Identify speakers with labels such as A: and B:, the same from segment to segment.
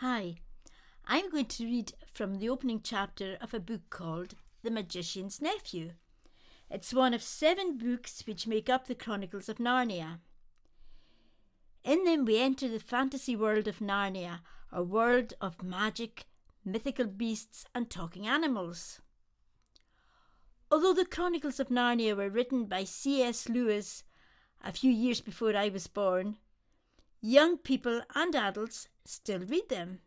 A: Hi, I'm going to read from the opening chapter of a book called The Magician's Nephew. It's one of 7 books which make up the Chronicles of Narnia. In them we enter the fantasy world of Narnia, a world of magic, mythical beasts and talking animals. Although the Chronicles of Narnia were written by C.S. Lewis a few years before I was born, young people and adults still read them.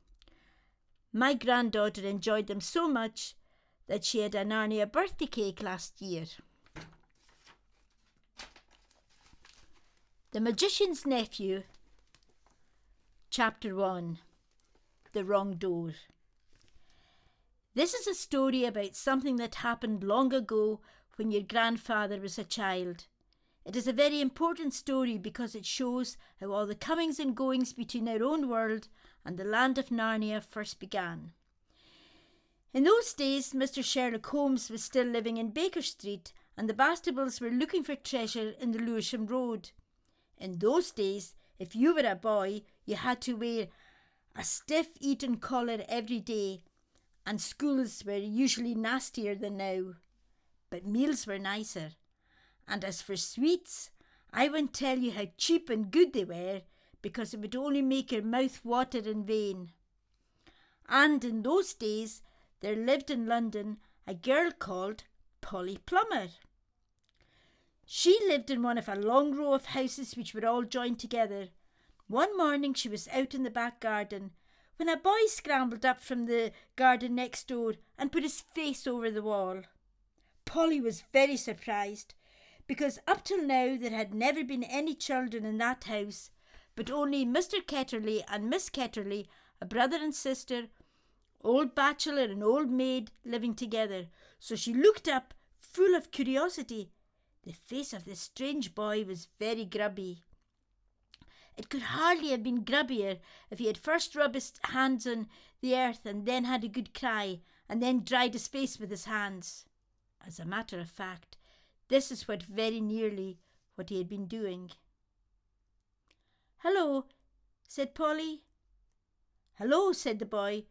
A: My granddaughter enjoyed them so much that she had a Narnia birthday cake last year. The Magician's Nephew, Chapter 1, The Wrong Door. This is a story about something that happened long ago when your grandfather was a child. It is a very important story because it shows how all the comings and goings between our own world and the land of Narnia first began. In those days, Mr. Sherlock Holmes was still living in Baker Street and the Bastables were looking for treasure in the Lewisham Road. In those days, if you were a boy, you had to wear a stiff Eton collar every day, and schools were usually nastier than now. But meals were nicer. And as for sweets, I won't tell you how cheap and good they were, because it would only make your mouth water in vain. And in those days, there lived in London a girl called Polly Plummer. She lived in one of a long row of houses which were all joined together. One morning she was out in the back garden when a boy scrambled up from the garden next door and put his face over the wall. Polly was very surprised, because up till now there had never been any children in that house, but only Mr. Ketterley and Miss Ketterley, a brother and sister, old bachelor and old maid, living together. So she looked up, full of curiosity. The face of this strange boy was very grubby. It could hardly have been grubbier if he had first rubbed his hands on the earth and then had a good cry, and then dried his face with his hands. As a matter of fact, this is very nearly what he had been doing. "Hello," said Polly. "Hello," said the boy.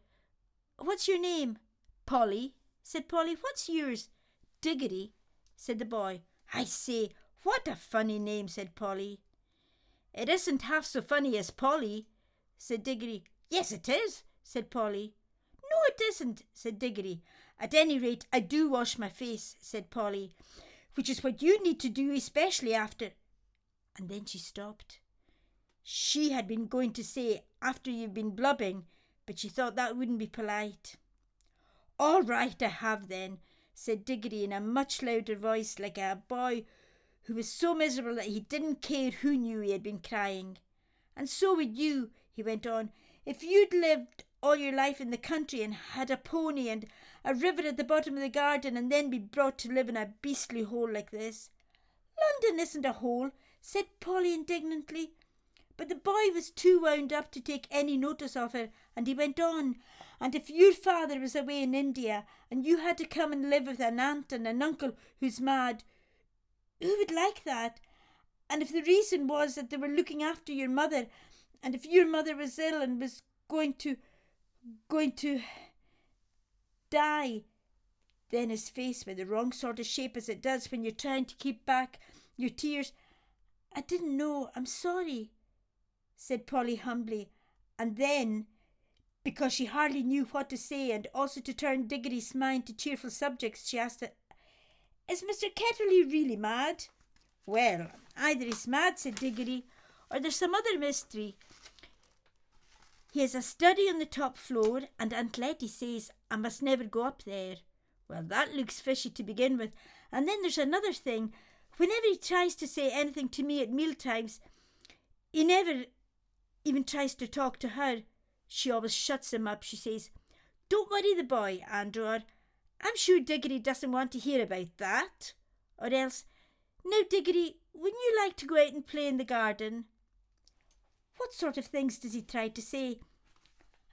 A: "What's your name?" "Polly," said Polly. "What's yours?" "Diggory," said the boy. "I say, what a funny name," said Polly. "It isn't half so funny as Polly," said Diggory. "Yes, it is," said Polly. "No, it isn't," said Diggory. "At any rate, I do wash my face," said Polly, "which is what you need to do, especially after—" And then she stopped. She had been going to say, "after you've been blubbing," but she thought that wouldn't be polite. "All right, I have then," said Diggory in a much louder voice, like a boy who was so miserable that he didn't care who knew he had been crying. "And so would you," he went on, "if you'd lived all your life in the country and had a pony and a river at the bottom of the garden and then be brought to live in a beastly hole like this." "London isn't a hole," said Polly indignantly. But the boy was too wound up to take any notice of her, and he went on, "And if your father was away in India and you had to come and live with an aunt and an uncle who's mad, who would like that? And if the reason was that they were looking after your mother, and if your mother was ill and was going to die," then his face with the wrong sort of shape, as it does when you're trying to keep back your tears. "I didn't know. I'm sorry," said Polly humbly. And then, because she hardly knew what to say, and also to turn Diggory's mind to cheerful subjects, she asked, "Is Mr. Ketterley really mad?" "Well, either he's mad," said Diggory, "or there's some other mystery. He has a study on the top floor, and Aunt Letty says I must never go up there. Well, that looks fishy to begin with. And then there's another thing. Whenever he tries to say anything to me at mealtimes, he never even tries to talk to her. She always shuts him up. She says, 'Don't worry the boy, Andrew,' or 'I'm sure Diggory doesn't want to hear about that,' or else, 'Now, Diggory, wouldn't you like to go out and play in the garden?' What sort of things does he try to say?"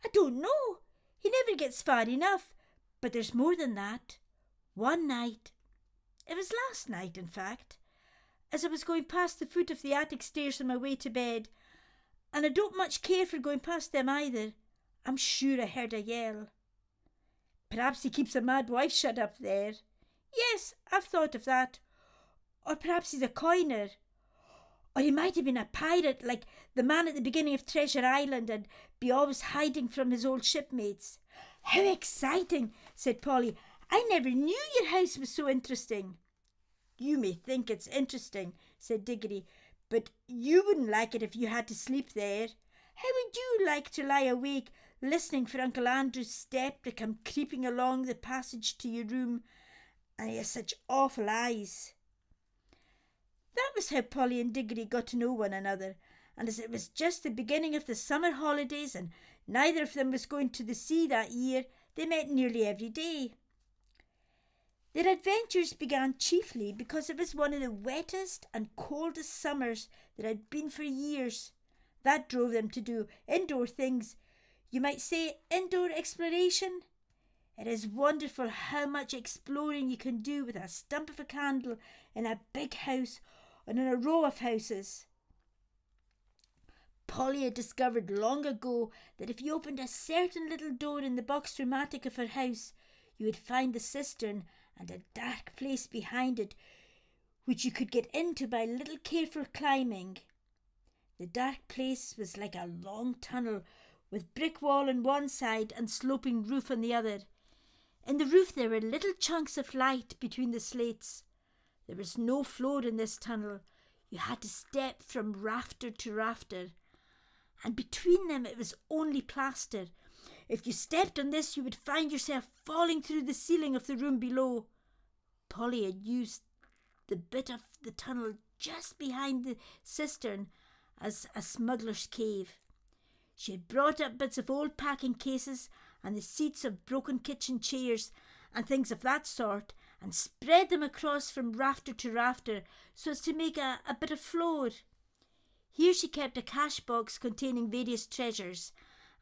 A: "I don't know. He never gets far enough. But there's more than that. One night, it was last night, in fact, as I was going past the foot of the attic stairs on my way to bed, and I don't much care for going past them either, I'm sure I heard a yell. Perhaps he keeps a mad wife shut up there. Yes, I've thought of that. Or perhaps he's a coiner. Or he might have been a pirate like the man at the beginning of Treasure Island and be always hiding from his old shipmates. How exciting, said Polly. I never knew your house was so interesting. You may think it's interesting, said Diggory, but you wouldn't like it if you had to sleep there. How would you like to lie awake listening for Uncle Andrew's step to come creeping along the passage to your room, and he has such awful eyes? That was how Polly and Diggory got to know one another, and as it was just the beginning of the summer holidays and neither of them was going to the sea that year, they met nearly every day. Their adventures began chiefly because it was one of the wettest and coldest summers there had been for years. That drove them to do indoor things. You might say indoor exploration. It is wonderful how much exploring you can do with a stump of a candle in a big house and in a row of houses. Polly had discovered long ago that if you opened a certain little door in the box-room attic of her house, you would find the cistern and a dark place behind it, which you could get into by little careful climbing. The dark place was like a long tunnel with brick wall on one side and sloping roof on the other. In the roof there were little chunks of light between the slates. There was no floor in this tunnel. You had to step from rafter to rafter, and between them it was only plaster. If you stepped on this, you would find yourself falling through the ceiling of the room below. Polly had used the bit of the tunnel just behind the cistern as a smuggler's cave. She had brought up bits of old packing cases and the seats of broken kitchen chairs and things of that sort, and spread them across from rafter to rafter so as to make a bit of floor. Here she kept a cash box containing various treasures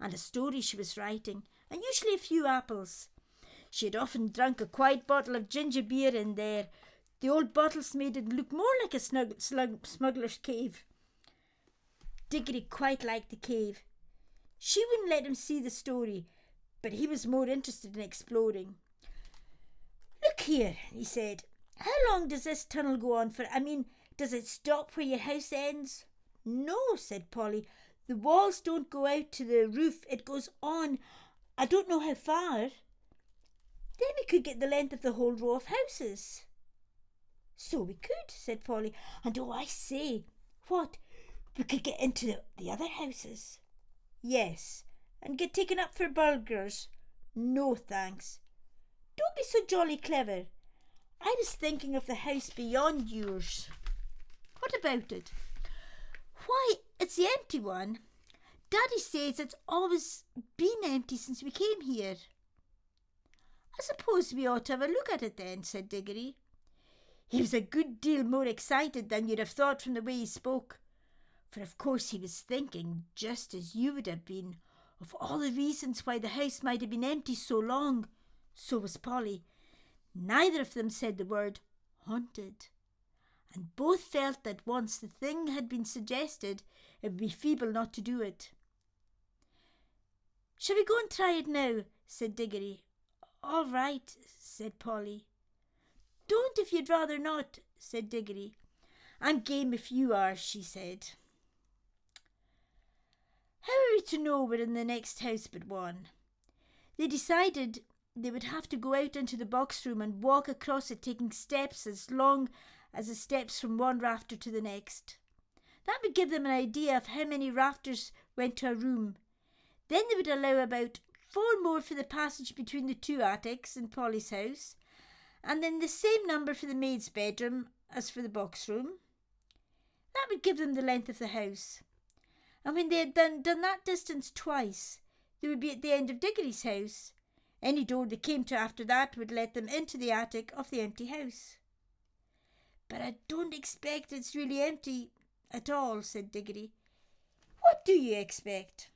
A: and a story she was writing, and usually a few apples. She had often drunk a quiet bottle of ginger beer in there. The old bottles made it look more like a smuggler's cave. Diggory quite liked the cave. She wouldn't let him see the story, but he was more interested in exploring. "Look here," he said. "How long does this tunnel go on for? I mean, does it stop where your house ends?" "No," said Polly. "The walls don't go out to the roof. It goes on. I don't know how far." "Then we could get the length of the whole row of houses." "So we could," said Polly. "And oh, I say." "What? We could get into the other houses?" "Yes, and get taken up for burglars." "No, thanks." "Don't be so jolly clever. I was thinking of the house beyond yours." "What about it?" "Why, it's the empty one. Daddy says it's always been empty since we came here." "I suppose we ought to have a look at it then," said Diggory. He was a good deal more excited than you'd have thought from the way he spoke, for of course he was thinking, just as you would have been, of all the reasons why the house might have been empty so long. So was Polly. Neither of them said the word haunted, and both felt that once the thing had been suggested, it would be feeble not to do it. "Shall we go and try it now?" said Diggory. "All right," said Polly. "Don't if you'd rather not," said Diggory. "I'm game if you are," she said. How are we to know we're in the next house but one? They decided they would have to go out into the box room and walk across it, taking steps as long as the steps from one rafter to the next. That would give them an idea of how many rafters went to a room. Then they would allow about 4 more for the passage between the 2 attics in Polly's house, and then the same number for the maid's bedroom as for the box room. That would give them the length of the house. And when they had done that distance twice, they would be at the end of Diggory's house. Any door they came to after that would let them into the attic of the empty house. "But I don't expect it's really empty at all," said Diggory. "What do you expect?"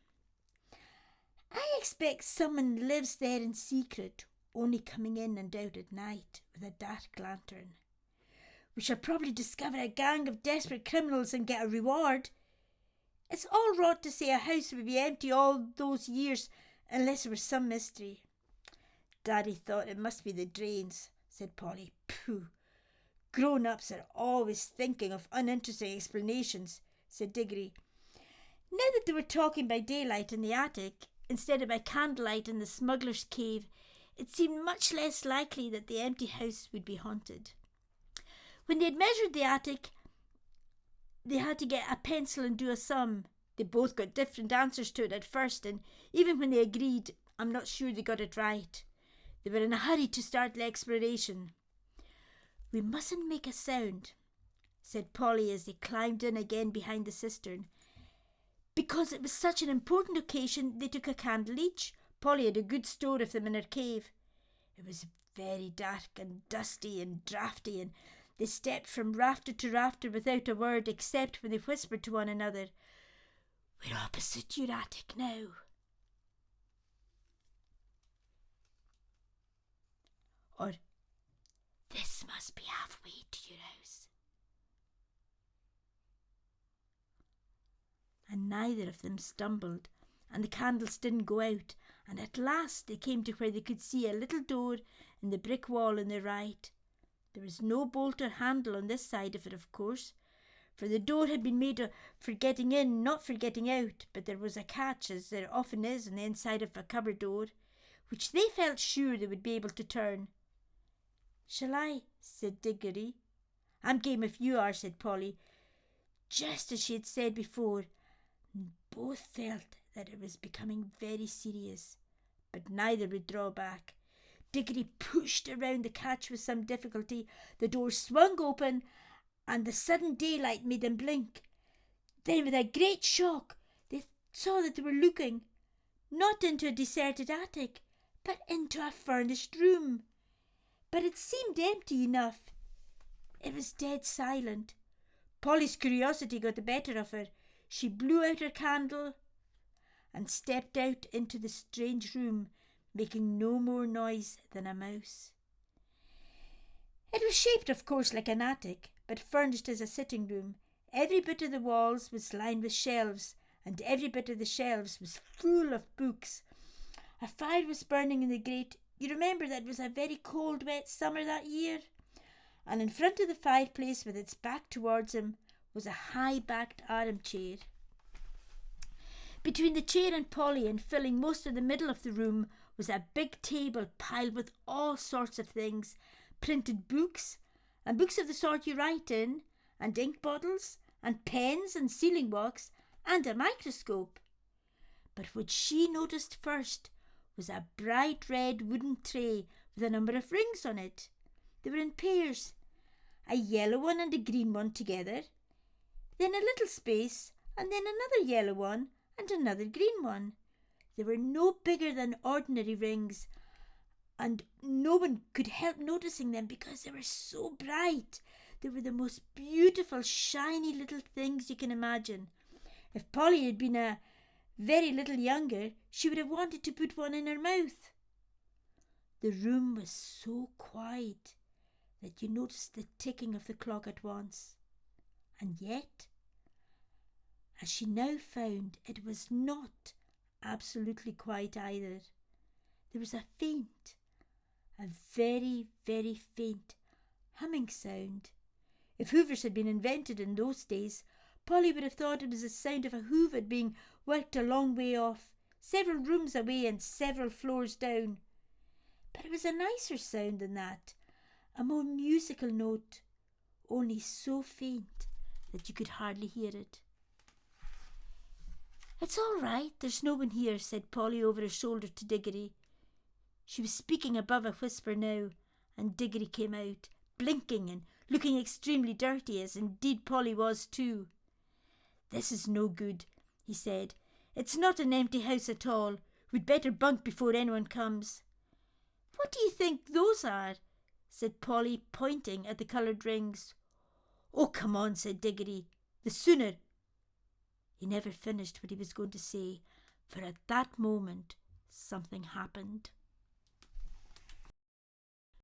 A: "I expect someone lives there in secret, only coming in and out at night with a dark lantern. We shall probably discover a gang of desperate criminals and get a reward. It's all rot to say a house would be empty all those years unless there was some mystery. Daddy thought it must be the drains, said Polly. Pooh! Grown-ups are always thinking of uninteresting explanations, said Diggory. Now that they were talking by daylight in the attic, instead of by candlelight in the smuggler's cave, it seemed much less likely that the empty house would be haunted. When they had measured the attic, they had to get a pencil and do a sum. They both got different answers to it at first, and even when they agreed, I'm not sure they got it right. They were in a hurry to start the exploration. We mustn't make a sound, said Polly as they climbed in again behind the cistern. Because it was such an important occasion, they took a candle each. Polly had a good store of them in her cave. It was very dark and dusty and draughty, and they stepped from rafter to rafter without a word, except when they whispered to one another, We're opposite your attic now. Or, This must be halfway to your house. And neither of them stumbled, and the candles didn't go out, and at last they came to where they could see a little door in the brick wall on the right. There was no bolt or handle on this side of it, of course, for the door had been made for getting in, not for getting out, but there was a catch, as there often is on the inside of a cupboard door, which they felt sure they would be able to turn. Shall I? Said Diggory. I'm game if you are, said Polly, just as she had said before. Both felt that it was becoming very serious, but neither would draw back. Diggory pushed around the catch with some difficulty. The door swung open, and the sudden daylight made them blink. Then, with a great shock, they saw that they were looking, not into a deserted attic, but into a furnished room. But it seemed empty enough. It was dead silent. Polly's curiosity got the better of her. She blew out her candle and stepped out into the strange room, making no more noise than a mouse. It was shaped, of course, like an attic, but furnished as a sitting room. Every bit of the walls was lined with shelves, and every bit of the shelves was full of books. A fire was burning in the grate. You remember that it was a very cold, wet summer that year? And in front of the fireplace, with its back towards him, was a high-backed armchair. Between the chair and Polly, and filling most of the middle of the room, was a big table piled with all sorts of things, printed books, and books of the sort you write in, and ink bottles, and pens, and sealing wax, and a microscope. But what she noticed first was a bright red wooden tray with a number of rings on it. They were in pairs, a yellow one and a green one together, then a little space, and then another yellow one and another green one. They were no bigger than ordinary rings, and no one could help noticing them because they were so bright. They were the most beautiful, shiny little things you can imagine. If Polly had been a very little younger, she would have wanted to put one in her mouth. The room was so quiet that you noticed the ticking of the clock at once. And yet, as she now found, it was not absolutely quiet either. There was a very, very faint humming sound. If hoovers had been invented in those days, Polly would have thought it was the sound of a hoover being worked a long way off, several rooms away and several floors down. But it was a nicer sound than that, a more musical note, only so faint that you could hardly hear it. It's all right, there's no one here, said Polly over her shoulder to Diggory. She was speaking above a whisper now, and Diggory came out, blinking and looking extremely dirty, as indeed Polly was too. This is no good, he said. It's not an empty house at all. We'd better bunk before anyone comes. What do you think those are? Said Polly, pointing at the coloured rings. Oh, come on, said Diggory. The sooner. He never finished what he was going to say, for at that moment something happened.